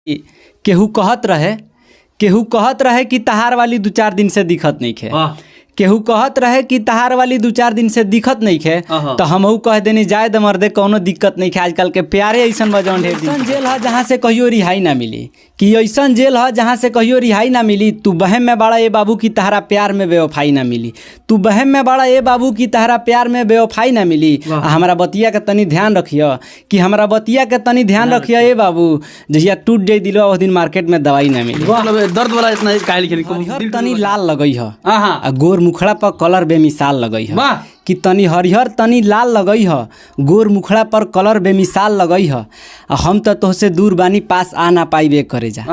केहू कहत रहे कि तहार वाली 2-4 दिन से दिखत नहीं खे। केहू कहत रहे कि तहार वाली 2-4 दिन से दिखत नहीं खे, तो हमहू कह देनी जाए द मर्दे कोनो दिक्कत नहीं खे। आजकल के प्यारे ऐसन बजौन ढेर ऐसन जेल है जहाँ से कहियो रिहाई ना मिली, कि ऐसन जेल है जहाँ से कहियो रिहाई ना मिली। तू बहम में बड़ा ए बाबू की तहरा प्यार में बेवफाई ना मिली। तू बहम में बड़ा ए बाबू की तहरा प्यार में बेवफाई ना मिली। हमारा बतिया के तनी ध्यान रखियो, कि हमारा बतिया के तनी ध्यान रखियो ए बाबू। जहिया टूट जाई दिलो उस दिन मार्केट में दवाई ना मिली। दर्द वाला इतना काहे हरिहर तनी लाल लगई ह, आ गोर मुखड़ा पर कलर बेमिसाल लगई ह। कि तनी हरिहर तनी लाल लगई ह, गोर मुखड़ा पर कलर बेमिसाल लगई ह। हम तो तोहसे दूर बानी पास आ ना पाई ए करे जा,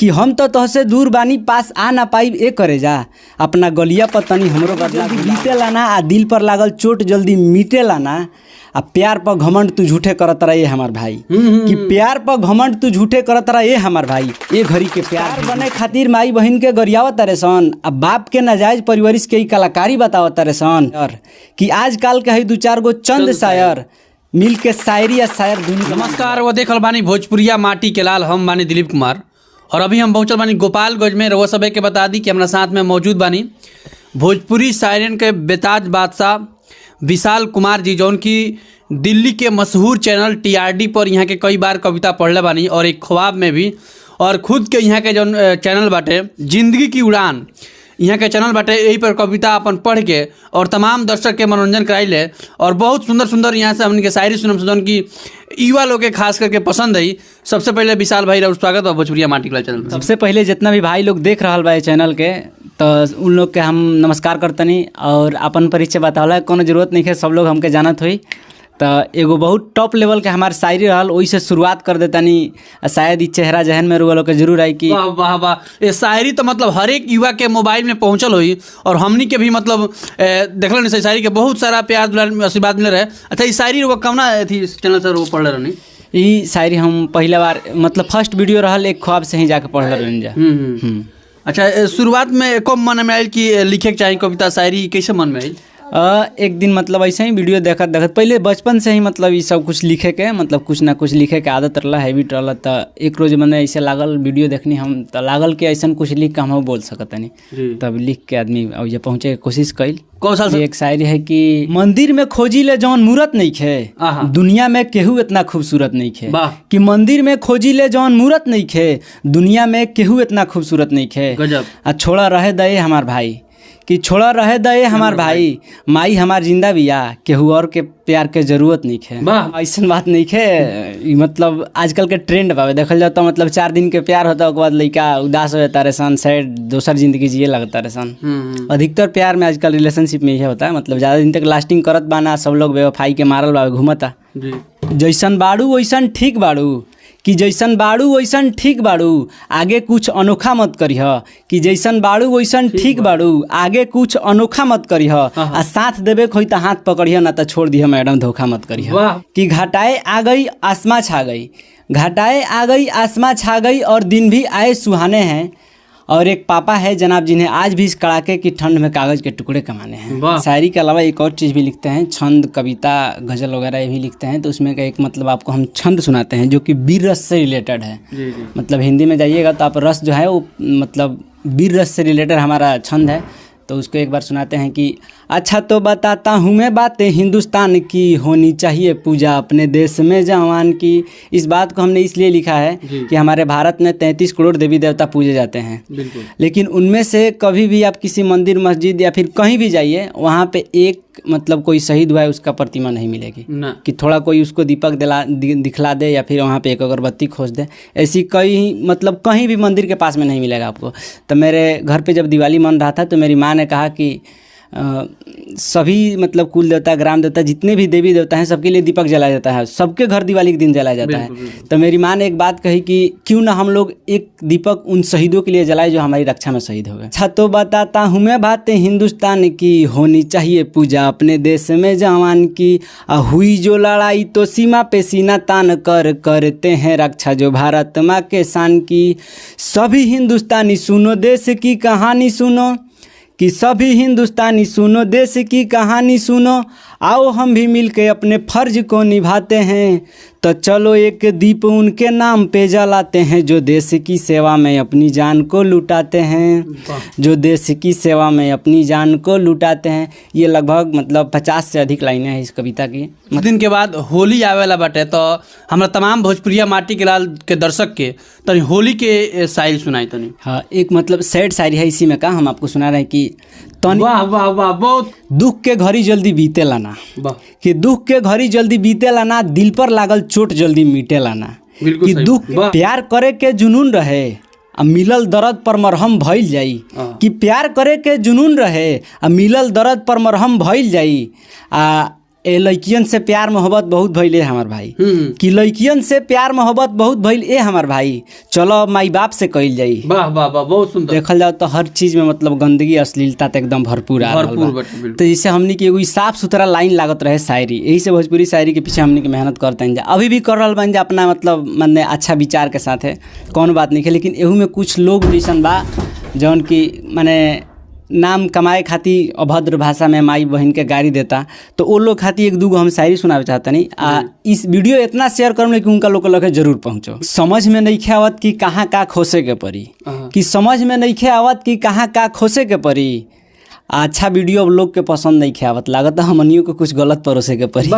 कि हम तो तोहसे दूर बानी पास आ ना पाई ए करे जा। अपना गलिया पर तनी हमरो बदला बीतेला ना, आ दिल पर लागल चोट जल्दी मिटेला ना। आ प्यार पर घमंड तू झूठे करत रहे हमार भाई, कि प्यार पर घमंड तू झूठे करत रहे हमार भाई। ए घड़ी के प्यार बने खातिर माई बहन के गरियावत तारे सन, अब बाप के नाजायज परवरिश के कलाकारी बतावत तारे सन। और कि आजकल के है 2-4 गो चंद शायर मिल के शायरी या शायर दुनिया। नमस्कार, वो देखल बानी भोजपुरिया माटी के लाल, हम बानी दिलीप कुमार और अभी हम पहुंचल बानी गोपालगंज में। रउआ सबे के बता दी कि हमारा साथ में मौजूद बानी भोजपुरी शायरन के बेताज बादशाह विशाल कुमार जी, जौन की दिल्ली के मशहूर चैनल TRD पर यहाँ के कई बार कविता पढ़ले बानी और एक ख्वाब में भी, और खुद के यहाँ के जौन चैनल बाटे जिंदगी की उड़ान, यहाँ के चैनल बाटे यही पर कविता अपन पढ़ के और तमाम दर्शक के मनोरंजन कराइले। और बहुत सुंदर सुंदर यहाँ से हमने के शायरी सुनम जौन की युवा लोग के खास करके पसंद आई। सबसे पहले विशाल भाई रउआ स्वागत है भोजपुरिया माटी के लाल चैनल में। सबसे पहले जितना भी भाई लोग देख रहा बा चैनल के, तो उन लोग के हम नमस्कार करतनी और अपन परिचय बतावला कोनो जरूरत नहीं है, सब लोग हमके जानत हुई। तो एगो बहुत टॉप लेवल के हमार शायरी रहल, वही से शुरुआत कर देतानी। शायद ई चेहरा जहन में रुआ लोग के जरूर आई कि वाह वाह वाह, ये शायरी तो मतलब हर एक युवा के मोबाइल में पहुंचल हुई और हमनी के भी मतलब देखल नहीं शायरी के बहुत सारा प्यार दुलार आशीर्वाद मिले रहे। अच्छा, ये शायरी वो कौना थी चैनल से वो पढ़ रहे? ई शायरी हम पहला बार मतलब फर्स्ट वीडियो रहल एक ख्वाब से ही जाके पढ़ रहे जा। अच्छा, शुरुआत में कब मन में आयल कि लिखे के चाहिए कविता शायरी, कैसे मन में आई? एक दिन मतलब ऐसे ही वीडियो देखत पहले बचपन से ही मतलब ये सब कुछ लिखे के मतलब कुछ ना कुछ लिखे के आदत रहा, हैबिट रहा। तो एक रोज मैंने ऐसे लागल वीडियो देखनी हम, तो लागल के ऐसा कुछ लिख के हम बोल सकत नहीं, तब लिख के आदमी अब पहुँचे के कोशिश कैल। कौन साल से? एक शायरी है कि मंदिर में खोजी ले जौन मूरत नहीं खे, दुनिया में केहू इतना खूबसूरत नहीं खे। कि मंदिर में खोजी ले जौन मूरत नहीं खे, दुनिया में केहू इतना खूबसूरत नहीं खे। आ छोड़ा रहे दे हमार भाई, कि छोड़ा रहे दे हमार भाई, माई हमार जिंदा बिया, केहू और के प्यार के जरूरत नहीं है। ऐसा बात नहीं है, मतलब आजकल के ट्रेंड पावे देखल जाता तो मतलब 4 दिन के प्यार होता, उसके बाद लड़का उदास हो जाता रहसन, सैड दोसर जिंदगी जिए लगता रहसन। अधिकतर प्यार में आजकल रिलेशनशिप में यही होता है, मतलब ज़्यादा दिन तक लास्टिंग करत बाना, सब लोग बेवफाई के मारल बावे घूमता। जैसन बाड़ू वैसन ठीक बाड़ू, कि जैसन बाड़ू वैसन ठीक बाड़ू, आगे कुछ अनोखा मत करिह। कि जैसन बाड़ू वैसन ठीक बाड़ू, आगे कुछ अनोखा मत करिह। आ साथ देवे खोई तो हाथ पकड़िह, ना तो छोड़ दिह मैडम, धोखा मत करिह। कि घटाए आ गई आसमां छा गई, घटाए आ गई आसमां छा गई, और दिन भी आए सुहाने हैं। और एक पापा है जनाब जिन्हें आज भी इस कड़ाके की ठंड में कागज़ के टुकड़े कमाने हैं। शायरी के अलावा एक और चीज़ भी लिखते हैं, छंद, कविता, गज़ल वगैरह ये भी लिखते हैं। तो उसमें का एक मतलब आपको हम छंद सुनाते हैं जो कि वीर रस से रिलेटेड है। मतलब हिंदी में जाइएगा तो आप रस जो है वो मतलब वीर रस से रिलेटेड हमारा छंद है। तो उसको एक बार सुनाते हैं कि अच्छा तो बताता हूँ मैं बातें हिंदुस्तान की, होनी चाहिए पूजा अपने देश में जवान की। इस बात को हमने इसलिए लिखा है कि हमारे भारत में 33 करोड़ देवी देवता पूजे जाते हैं, लेकिन उनमें से कभी भी आप किसी मंदिर, मस्जिद या फिर कहीं भी जाइए, वहाँ पे एक मतलब कोई शहीद हुआ है उसका प्रतिमा नहीं मिलेगी। कि थोड़ा कोई उसको दीपक दिखला दे या फिर वहाँ पे एक अगरबत्ती खोज दे, ऐसी कई मतलब कहीं भी मंदिर के पास में नहीं मिलेगा आपको। तो मेरे घर पे जब दिवाली मन रहा था तो मेरी माँ ने कहा कि सभी मतलब कुल देवता, ग्राम देवता, जितने भी देवी देवता हैं सबके लिए दीपक जलाया जाता है, सबके घर दिवाली के दिन जलाया जाता है। तो मेरी माँ ने एक बात कही कि क्यों ना हम लोग एक दीपक उन शहीदों के लिए जलाए जो हमारी रक्षा में शहीद हो गए। अच्छा तो बताता हूँ मैं बातें हिंदुस्तान की, होनी चाहिए पूजा अपने देश में जवान की। हुई जो लड़ाई तो सीमा पे सीना तान कर करते हैं रक्षा जो भारत माँ के शान की। सभी हिंदुस्तानी सुनो देश की कहानी सुनो, कि सभी हिंदुस्तानी सुनो देश की कहानी सुनो, आओ हम भी मिलके अपने फर्ज को निभाते हैं, तो चलो एक दीप उनके नाम पे जलाते हैं, जो देश की सेवा में अपनी जान को लुटाते हैं, जो देश की सेवा में अपनी जान को लुटाते हैं। ये लगभग मतलब 50 से अधिक लाइनें हैं इस कविता की। कुछ दिन के बाद होली आवेला बाटे, तो हमरा तमाम भोजपुरिया माटी के लाल के दर्शक के तनी होली के शायरी सुनाई तनी। हाँ, एक मतलब सैड शायरी है इसी में का, हम आपको सुना रहे हैं कि वाह वाह वाह, बहुत दुख के घड़ी जल्दी बीते लाना, कि दुख के घड़ी जल्दी बीते लाना, दिल पर लागल चोट जल्दी मीटे लाना, कि दुख प्यार करे के जुनून रहे आ मिलल दर्द पर मरहम भइल जाई, कि प्यार करे के जुनून रहे आ मिलल दर्द पर मरहम भइल जाई। आ ए लड़कियन से प्यार मोहब्बत बहुत भइले हमार भाई, कि लड़कियन से प्यार मोहब्बत बहुत भइल ए हमार भाई, चलो माई बाप से कइल जाई। वाह वाह वाह, बहुत सुंदर। देखल जाओ तो हर चीज में मतलब गंदगी अश्लीलता तो एकदम भरपूर आ रहल बा। तो जैसे हमनी के एगो साफ सुथरा लाइन लागत रहे शायरी, यही से भोजपुरी शायरी के पीछे हमनी के मेहनत करते हैं, अभी भी कर रहल बन जा अपना मतलब मने अच्छा विचार के साथ है, कौन बात नहीं है। लेकिन एहू में कुछ लोग जैसन बा जौन की माने नाम कमाए खातिर अभद्र भाषा में माई बहन के गाड़ी देता, तो वो लोग खातिर एक दूगो हम शायरी सुनावे चाहता नहीं। इस वीडियो इतना शेयर करम कि उनका लोग लगे जरूर पहुँचो। समझ में नहीं आवत कि कहाँ का खोसे के पड़ी, कि समझ में नहीं आवत कि कहाँ का खोसे के पड़ी। अच्छा वीडियो लोग के पसंद नहीं आवत, लागत हमनियों को कुछ गलत परोसे के पड़ी।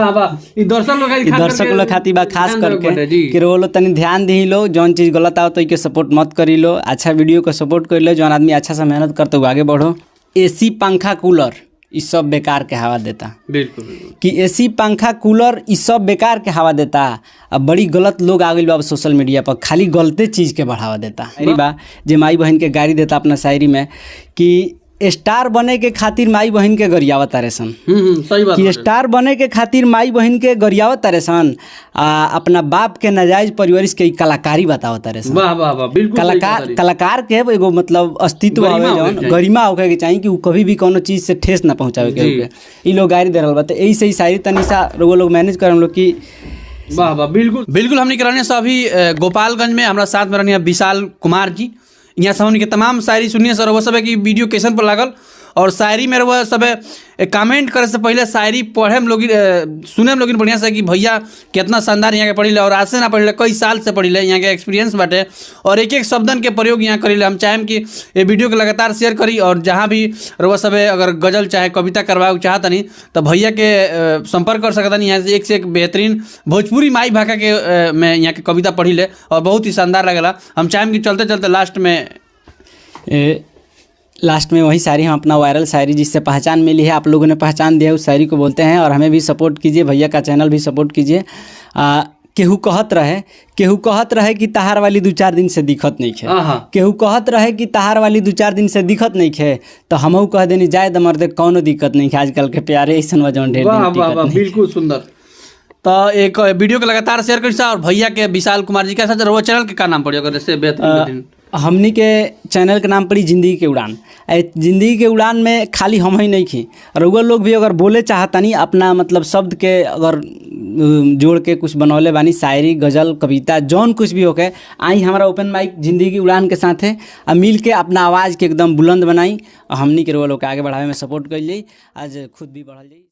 दर्शक लोग खातिर बा खास करके कि वो लोग तनी ध्यान दी लो, जौन चीज़ गलत आओ तो के सपोर्ट मत करी लो, अच्छा वीडियो को सपोर्ट कर लो, जौन आदमी अच्छा से मेहनत करते हुए आगे बढ़ो। एसी पंखा कूलर ये सब बेकार के हवा देता, बिल्कुल कि एसी पंखा कूलर ये सब बेकार के हवा देता। अब बड़ी गलत लोग आ गई बा सोशल मीडिया पर, खाली गलते चीज़ के बढ़ावा देता। शायरी बा जे माई बहन के गाड़ी देता अपना शायरी में, कि स्टार बने के खातिर माई बहन के गरियावत तारे सन, सही बात, कि स्टार बने के खातिर माई बहन के गरियावत तारे सन, अपना बाप के नाजायज परवरिश के कलाकारी बतावत तारे सन। वाह वाह वाह, बिल्कुल कलाकार के एगो मतलब अस्तित्व जौन गरिमा होके के चाहिए, कि वो कभी भी कोनो चीज से ठेस ना पहुंचावे के। ई लोग गाड़ी दे रहल बा, तो यही से शायरी तनी सा वो लोग मैनेज कर हम लोग की। वाह वाह, बिल्कुल बिल्कुल। हमने कराने से अभी गोपालगंज में हमारा साथ में रहने विशाल कुमार जी, यहाँ से हमने के तमाम शायरी सुनिए सर। वो सब है कि वीडियो कैसन पर लागल, और शायरी में वो सब कमेंट करे से पहले शायरी पढ़े में लोग सुने में लोग बढ़िया से कि भैया कितना शानदार यहाँ के पढ़ी ले, और आज से ना पढ़ी ले, कई साल से पढ़ी ले, यहाँ के एक्सपीरियंस बाटे, और एक एक शब्दन के प्रयोग यहाँ करी ले। हम चाहें कि ये वीडियो के लगातार शेयर करी, और जहाँ भी वो सब अगर गजल चाहे कविता करवाओ चाहता नहीं तो भैया के संपर्क कर सकता नहीं। यहाँ से एक बेहतरीन भोजपुरी माई भाषा के में यहाँ के कविता पढ़ी ले, और बहुत ही शानदार लगेला। हम चाहें कि चलते चलते लास्ट में वही शायरी हम अपना वायरल शायरी जिससे पहचान मिली है, आप लोगों ने पहचान दिया उस शायरी को बोलते हैं, और हमें भी सपोर्ट कीजिए, भैया का चैनल भी सपोर्ट कीजिए। केहू कहत रहे कि तहार वाली 2-4 दिन से दिखत नहीं खे, केहू कहत रहे कि तहार वाली 2-4 दिन से दिखत नहीं खे, तो हमहू कह देनी जाए द मर्दे कौनो दिक्कत नहीं खे, आजकल के प्यारे ऐसा वजन ढेर दिन। बिल्कुल सुंदर। तो एक वीडियो के लगातार शेयर करी, और भैया के विशाल कुमार जी का साथ वो चैनल के का नाम पड़ी अगर इससे बेहतरीन? हमनी के चैनल के नाम पड़ी जिंदगी के उड़ान। जिंदगी के उड़ान में खाली हम ही नहीं खी, और वो लोग भी अगर बोले चाहतनी अपना मतलब शब्द के अगर जोड़ के कुछ बनौले बानी, शायरी गजल कविता जौन कुछ भी होके, आई हमारा ओपन माइक जिंदगी की उड़ान के साथ है, और मिल के अपना आवाज़ के एकदम बुलंद बनाई, और हमनी के वो लोग के आगे बढ़ावे में सपोर्ट कर ली, आज खुद भी बढ़ल जाई।